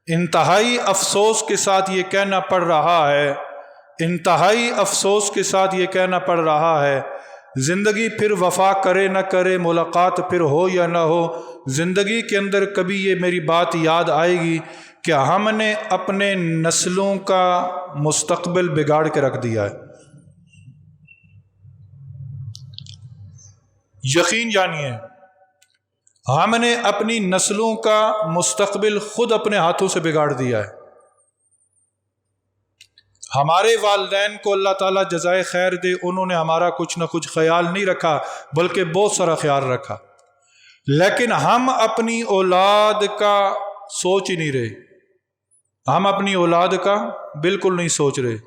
انتہائی افسوس کے ساتھ یہ کہنا پڑ رہا ہے، انتہائی افسوس کے ساتھ یہ کہنا پڑ رہا ہے، زندگی پھر وفا کرے نہ کرے، ملاقات پھر ہو یا نہ ہو، زندگی کے اندر کبھی یہ میری بات یاد آئے گی کہ ہم نے اپنے نسلوں کا مستقبل بگاڑ کے رکھ دیا ہے۔ یقین جانیے، ہم نے اپنی نسلوں کا مستقبل خود اپنے ہاتھوں سے بگاڑ دیا ہے۔ ہمارے والدین کو اللہ تعالیٰ جزائے خیر دے، انہوں نے ہمارا کچھ نہ کچھ خیال نہیں رکھا بلکہ بہت سارا خیال رکھا، لیکن ہم اپنی اولاد کا سوچ ہی نہیں رہے، ہم اپنی اولاد کا بالکل نہیں سوچ رہے۔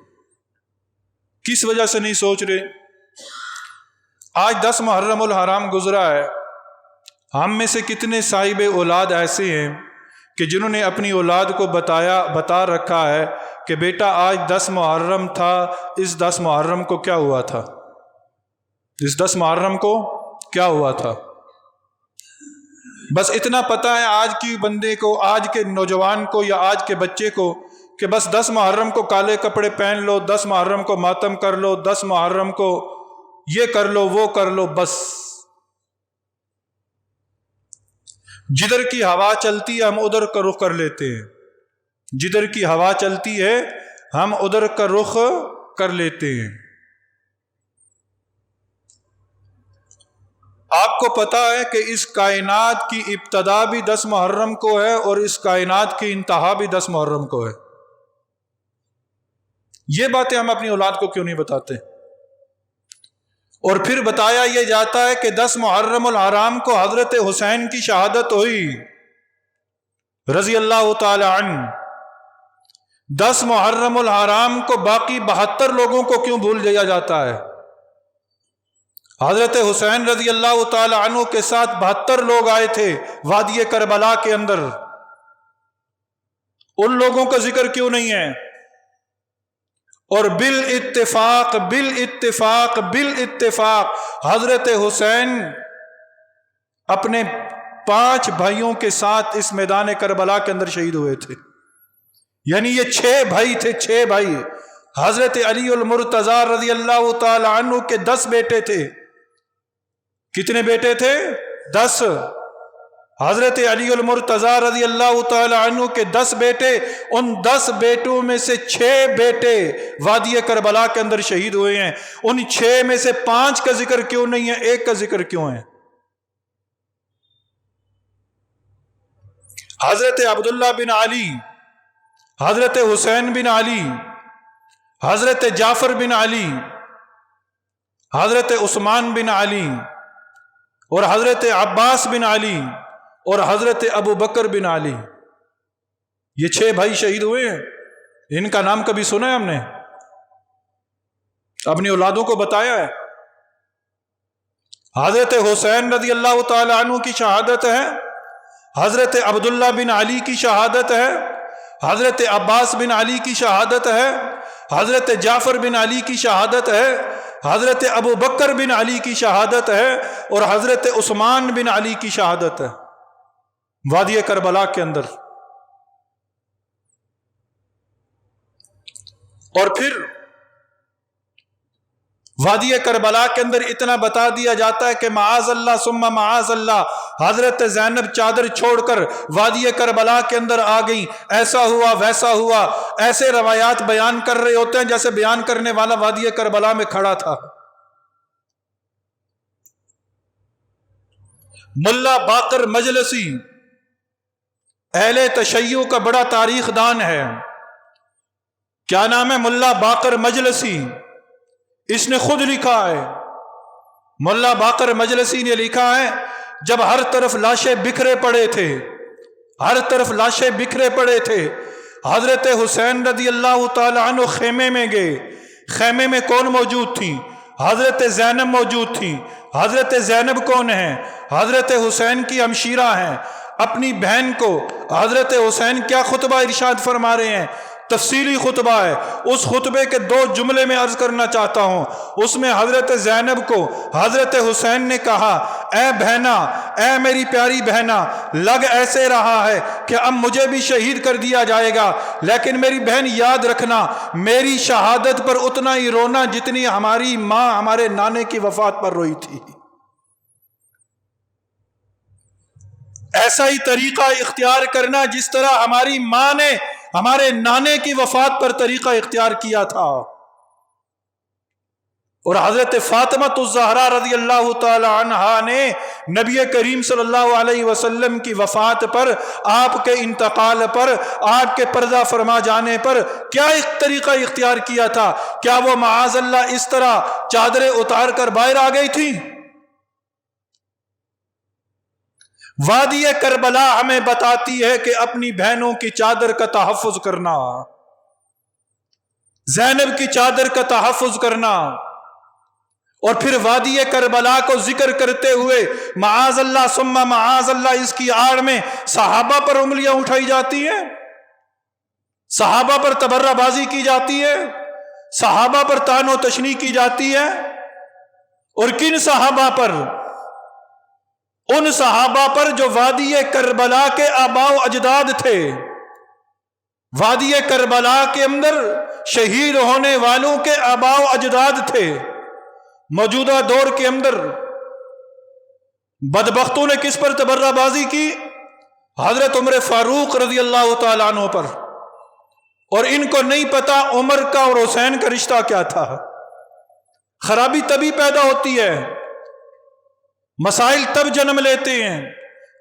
کس وجہ سے نہیں سوچ رہے؟ آج 10 محرم الحرام گزرا ہے، ہم میں سے کتنے صاحب اولاد ایسے ہیں کہ جنہوں نے اپنی اولاد کو بتا رکھا ہے کہ بیٹا آج 10 محرم تھا، اس 10 محرم کو کیا ہوا تھا، اس 10 محرم کو کیا ہوا تھا۔ بس اتنا پتہ ہے آج کی بندے کو، آج کے نوجوان کو یا آج کے بچے کو کہ بس 10 محرم کو کالے کپڑے پہن لو، 10 محرم کو ماتم کر لو، 10 محرم کو یہ کر لو وہ کر لو، بس جدھر کی ہوا چلتی ہے ہم ادھر کا رخ کر لیتے ہیں، جدھر کی ہوا چلتی ہے ہم ادھر کا رخ کر لیتے ہیں۔ آپ کو پتا ہے کہ اس کائنات کی ابتدا بھی 10 محرم کو ہے اور اس کائنات کی انتہا بھی 10 محرم کو ہے۔ یہ باتیں ہم اپنی اولاد کو کیوں نہیں بتاتے؟ اور پھر بتایا یہ جاتا ہے کہ 10 محرم الحرام کو حضرت حسین کی شہادت ہوئی رضی اللہ تعالی عنہ۔ 10 محرم الحرام کو باقی 72 لوگوں کو کیوں بھول دیا جاتا ہے؟ حضرت حسین رضی اللہ تعالی عنہ کے ساتھ 72 لوگ آئے تھے وادی کربلا کے اندر، ان لوگوں کا ذکر کیوں نہیں ہے؟ اور بالاتفاق بالاتفاق بالاتفاق حضرت حسین اپنے 5 بھائیوں کے ساتھ اس میدان کربلا کے اندر شہید ہوئے تھے، یعنی یہ 6 بھائی تھے، 6 بھائی۔ حضرت علی المرتضی رضی اللہ تعالی عنہ کے 10 بیٹے تھے۔ کتنے بیٹے تھے؟ 10۔ حضرت علی المرتضی رضی اللہ تعالی عنہ کے 10 بیٹے، ان 10 بیٹوں میں سے 6 بیٹے وادی کربلا کے اندر شہید ہوئے ہیں۔ ان 6 میں سے 5 کا ذکر کیوں نہیں ہے، 1 کا ذکر کیوں ہے؟ حضرت عبداللہ بن علی، حضرت حسین بن علی، حضرت جعفر بن علی، حضرت عثمان بن علی اور حضرت عباس بن علی اور حضرت ابو بکر بن علی، یہ 6 بھائی شہید ہوئے ہیں۔ ان کا نام کبھی سنا ہے ہم نے؟ اپنی اولادوں کو بتایا ہے؟ حضرت حسین رضی اللہ تعالی عنہ کی شہادت ہے، حضرت عبداللہ بن علی کی شہادت ہے، حضرت عباس بن علی کی شہادت ہے، حضرت جعفر بن علی کی شہادت ہے، حضرت ابو بکر بن علی کی شہادت ہے اور حضرت عثمان بن علی کی شہادت ہے وادی کربلا کے اندر۔ اور پھر وادی کربلا کے اندر اتنا بتا دیا جاتا ہے کہ معاذ اللہ ثم معاذ اللہ، حضرت زینب چادر چھوڑ کر وادی کربلا کے اندر آ گئی، ایسا ہوا ویسا ہوا، ایسے روایات بیان کر رہے ہوتے ہیں جیسے بیان کرنے والا وادی کربلا میں کھڑا تھا۔ ملا باقر مجلسی اہل تشیع کا بڑا تاریخ دان ہے، کیا نام ہے؟ ملا باقر مجلسی۔ اس نے خود لکھا ہے، ملا باقر مجلسی نے لکھا ہے، جب ہر طرف لاشیں بکھرے پڑے تھے، ہر طرف لاشیں بکھرے پڑے تھے، حضرت حسین رضی اللہ تعالی عنہ خیمے میں گئے۔ خیمے میں کون موجود تھی؟ حضرت زینب موجود تھی۔ حضرت زینب کون ہیں؟ حضرت حسین کی ہمشیرہ ہیں۔ اپنی بہن کو حضرت حسین کیا خطبہ ارشاد فرما رہے ہیں تفصیلی خطبہ ہے، اس خطبے کے 2 جملے میں عرض کرنا چاہتا ہوں۔ اس میں حضرت زینب کو حضرت حسین نے کہا، اے بہنا، اے میری پیاری بہنا، لگ ایسے رہا ہے کہ اب مجھے بھی شہید کر دیا جائے گا، لیکن میری بہن یاد رکھنا، میری شہادت پر اتنا ہی رونا جتنی ہماری ماں ہمارے نانے کی وفات پر روئی تھی۔ ایسا ہی طریقہ اختیار کرنا جس طرح ہماری ماں نے ہمارے نانے کی وفات پر طریقہ اختیار کیا تھا۔ اور حضرت فاطمہ الزہرا رضی اللہ تعالی عنہا نے نبی کریم صلی اللہ علیہ وسلم کی وفات پر، آپ کے انتقال پر، آپ کے پردہ فرما جانے پر کیا ایک طریقہ اختیار کیا تھا؟ کیا وہ معاذ اللہ اس طرح چادریں اتار کر باہر آ گئی تھی؟ وادی کربلا ہمیں بتاتی ہے کہ اپنی بہنوں کی چادر کا تحفظ کرنا، زینب کی چادر کا تحفظ کرنا، اور پھر وادی کربلا کو ذکر کرتے ہوئے معاذ اللہ ثم معاذ اللہ اس کی آڑ میں صحابہ پر انگلیاں اٹھائی جاتی ہیں، صحابہ پر تبرہ بازی کی جاتی ہے، صحابہ پر طعن و تشنیع کی جاتی ہے۔ اور کن صحابہ پر؟ ان صحابہ پر جو وادی کربلا کے آباء و اجداد تھے، وادی کربلا کے اندر شہید ہونے والوں کے آباء و اجداد تھے۔ موجودہ دور کے اندر بدبختوں نے کس پر تبرہ بازی کی؟ حضرت عمر فاروق رضی اللہ تعالیٰ عنہ پر، اور ان کو نہیں پتا عمر کا اور حسین کا رشتہ کیا تھا۔ خرابی تبھی پیدا ہوتی ہے، مسائل تب جنم لیتے ہیں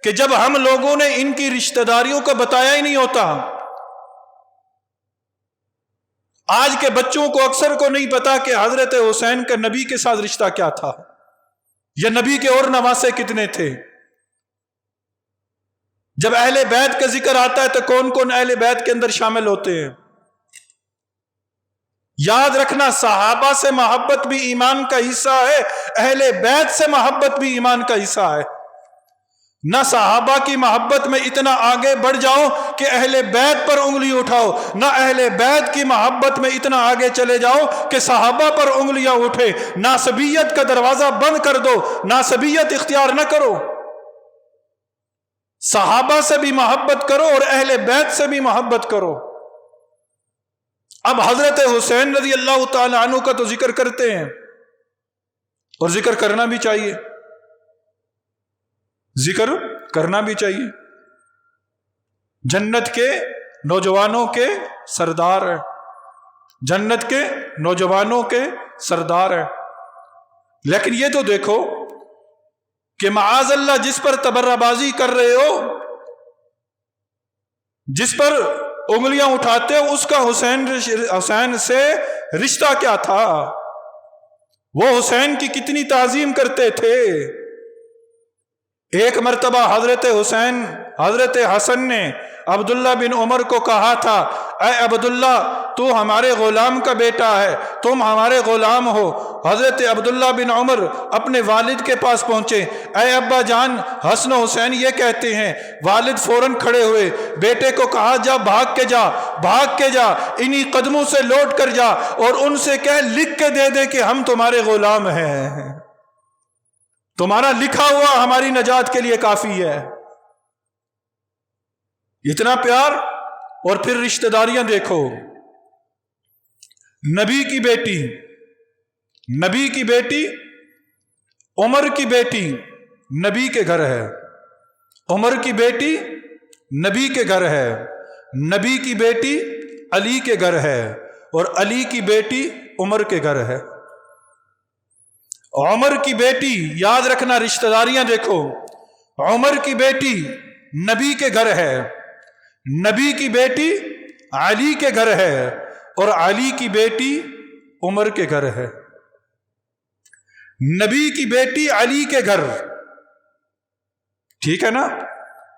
کہ جب ہم لوگوں نے ان کی رشتہ داریوں کو بتایا ہی نہیں ہوتا۔ آج کے بچوں کو اکثر کو نہیں پتا کہ حضرت حسین کا نبی کے ساتھ رشتہ کیا تھا، یا نبی کے اور نواسے کتنے تھے۔ جب اہل بیت کا ذکر آتا ہے تو کون کون اہل بیت کے اندر شامل ہوتے ہیں؟ یاد رکھنا، صحابہ سے محبت بھی ایمان کا حصہ ہے، اہل بیت سے محبت بھی ایمان کا حصہ ہے۔ نہ صحابہ کی محبت میں اتنا آگے بڑھ جاؤ کہ اہل بیت پر انگلی اٹھاؤ، نہ اہل بیت کی محبت میں اتنا آگے چلے جاؤ کہ صحابہ پر انگلیاں اٹھے۔ ناسبیت کا دروازہ بند کر دو، ناسبیت اختیار نہ کرو۔ صحابہ سے بھی محبت کرو اور اہل بیت سے بھی محبت کرو۔ اب حضرت حسین رضی اللہ تعالی عنہ کا تو ذکر کرتے ہیں، اور ذکر کرنا بھی چاہیے، ذکر کرنا بھی چاہیے۔ جنت کے نوجوانوں کے سردار ہیں، جنت کے نوجوانوں کے سردار ہیں۔ لیکن یہ تو دیکھو کہ معاذ اللہ جس پر تبرہ بازی کر رہے ہو، جس پر انگلیاں اٹھاتے ہو، اس کا حسین سے رشتہ کیا تھا؟ وہ حسین کی کتنی تعظیم کرتے تھے۔ ایک مرتبہ حضرت حسن نے عبداللہ بن عمر کو کہا تھا، اے عبداللہ، تو ہمارے غلام کا بیٹا ہے، تم ہمارے غلام ہو۔ حضرت عبداللہ بن عمر اپنے والد کے پاس پہنچے، اے ابا جان، حسن و حسین یہ کہتے ہیں۔ والد فوراً کھڑے ہوئے، بیٹے کو کہا، جا بھاگ کے جا، بھاگ کے جا، انہی قدموں سے لوٹ کر جا اور ان سے کہہ لکھ کے دے دے کہ ہم تمہارے غلام ہیں، تمہارا لکھا ہوا ہماری نجات کے لیے کافی ہے۔ اتنا پیار۔ اور پھر رشتہ داریاں دیکھو، نبی کی بیٹی عمر کی بیٹی نبی کے گھر ہے، عمر کی بیٹی نبی کے گھر ہے، نبی کی بیٹی علی کے گھر ہے، اور علی کی بیٹی عمر کے گھر ہے۔ عمر کی بیٹی، یاد رکھنا رشتہ داریاں دیکھو، عمر کی بیٹی نبی کے گھر ہے، نبی کی بیٹی علی کے گھر ہے، اور علی کی بیٹی عمر کے گھر ہے۔ نبی کی بیٹی علی کے گھر، ٹھیک ہے نا؟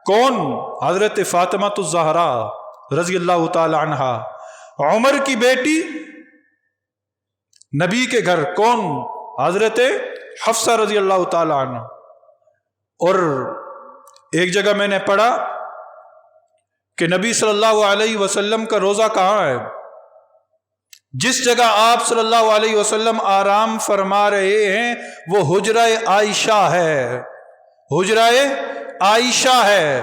کون؟ حضرت فاطمہ الزہرا رضی اللہ تعالی عنہا۔ عمر کی بیٹی نبی کے گھر کون؟ حضرت حفصہ رضی اللہ تعالی عنہ۔ اور ایک جگہ میں نے پڑھا کہ نبی صلی اللہ علیہ وسلم کا روزہ کہاں ہے؟ جس جگہ آپ صلی اللہ علیہ وسلم آرام فرما رہے ہیں وہ حجرہ عائشہ ہے، حجرہ عائشہ ہے،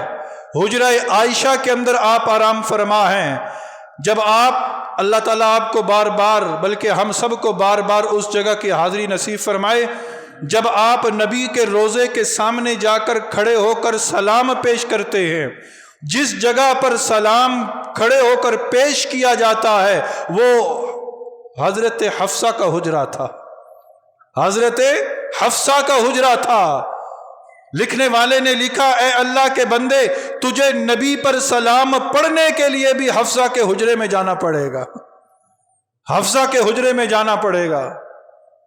حجرہ عائشہ کے اندر آپ آرام فرما ہیں۔ جب آپ اللہ تعالیٰ آپ کو بار بار بلکہ ہم سب کو بار بار اس جگہ کی حاضری نصیب فرمائے جب آپ نبی کے روزے کے سامنے جا کر کھڑے ہو کر سلام پیش کرتے ہیں، جس جگہ پر سلام کھڑے ہو کر پیش کیا جاتا ہے وہ حضرت حفصہ کا حجرہ تھا، حضرت حفصہ کا حجرہ تھا۔ لکھنے والے نے لکھا، اے اللہ کے بندے، تجھے نبی پر سلام پڑھنے کے لیے بھی حفصہ کے حجرے میں جانا پڑے گا، حفصہ کے حجرے میں جانا پڑے گا۔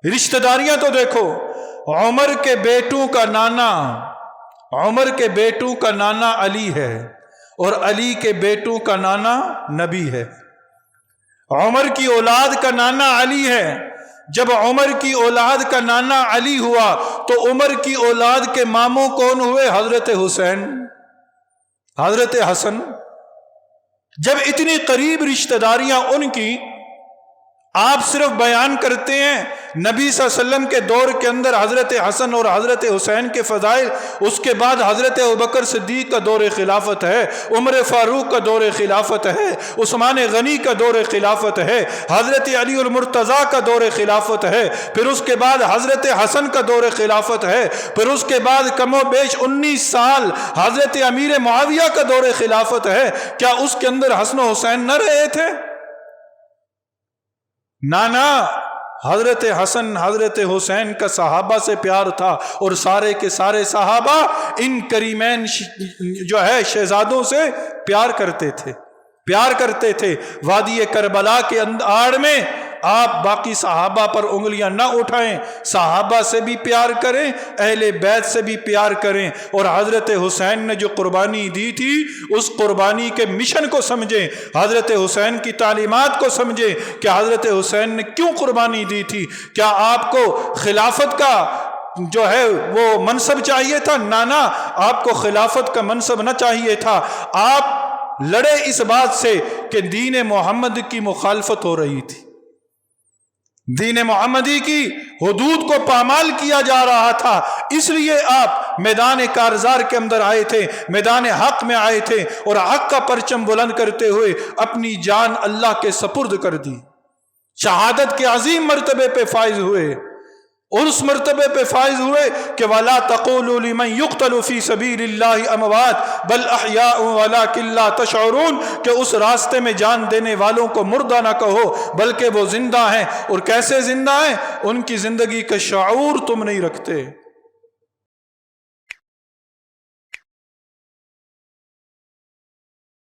رشتہ داریاں تو دیکھو، عمر کے بیٹوں کا نانا، عمر کے بیٹوں کا نانا علی ہے اور علی کے بیٹوں کا نانا نبی ہے۔ عمر کی اولاد کا نانا علی ہے، جب عمر کی اولاد کا نانا علی ہوا تو عمر کی اولاد کے ماموں کون ہوئے؟ حضرت حسین، حضرت حسن۔ جب اتنی قریب رشتہ داریاں ان کی، آپ صرف بیان کرتے ہیں نبی صلی اللہ علیہ وسلم کے دور کے اندر حضرت حسن اور حضرت حسین کے فضائل، اس کے بعد حضرت ابوبکر صدیق کا دور خلافت ہے، عمر فاروق کا دور خلافت ہے، عثمان غنی کا دور خلافت ہے، حضرت علی المرتضیٰ کا دور خلافت ہے، پھر اس کے بعد حضرت حسن کا دور خلافت ہے، پھر اس کے بعد کم و بیش 19 سال حضرت امیر معاویہ کا دور خلافت ہے۔ کیا اس کے اندر حسن و حسین نہ رہے تھے؟ نانا حضرت حسن حضرت حسین کا صحابہ سے پیار تھا اور سارے کے سارے صحابہ ان کریمین جو ہے شہزادوں سے پیار کرتے تھے، پیار کرتے تھے۔ وادی کربلا کے آڑ میں آپ باقی صحابہ پر انگلیاں نہ اٹھائیں، صحابہ سے بھی پیار کریں، اہل بیت سے بھی پیار کریں، اور حضرت حسین نے جو قربانی دی تھی اس قربانی کے مشن کو سمجھیں، حضرت حسین کی تعلیمات کو سمجھیں کہ حضرت حسین نے کیوں قربانی دی تھی۔ کیا آپ کو خلافت کا جو ہے وہ منصب چاہیے تھا؟ نانا، آپ کو خلافت کا منصب نہ چاہیے تھا، آپ لڑے اس بات سے کہ دین محمد کی مخالفت ہو رہی تھی، دین محمدی کی حدود کو پامال کیا جا رہا تھا، اس لیے آپ میدان کارزار کے اندر آئے تھے، میدان حق میں آئے تھے اور حق کا پرچم بلند کرتے ہوئے اپنی جان اللہ کے سپرد کر دی، شہادت کے عظیم مرتبے پہ فائز ہوئے، اور اس مرتبے پہ فائز ہوئے کہ وَلَا تَقُولُوا لِمَنْ يُقْتَلُ فِي سَبِيلِ اللَّهِ أَمْوَاتٌ بَلْ أَحْيَاءٌ وَلَكِنْ لَا تَشْعُرُونَ، کہ اس راستے میں جان دینے والوں کو مردہ نہ کہو بلکہ وہ زندہ ہیں، اور کیسے زندہ ہیں؟ ان کی زندگی کا شعور تم نہیں رکھتے۔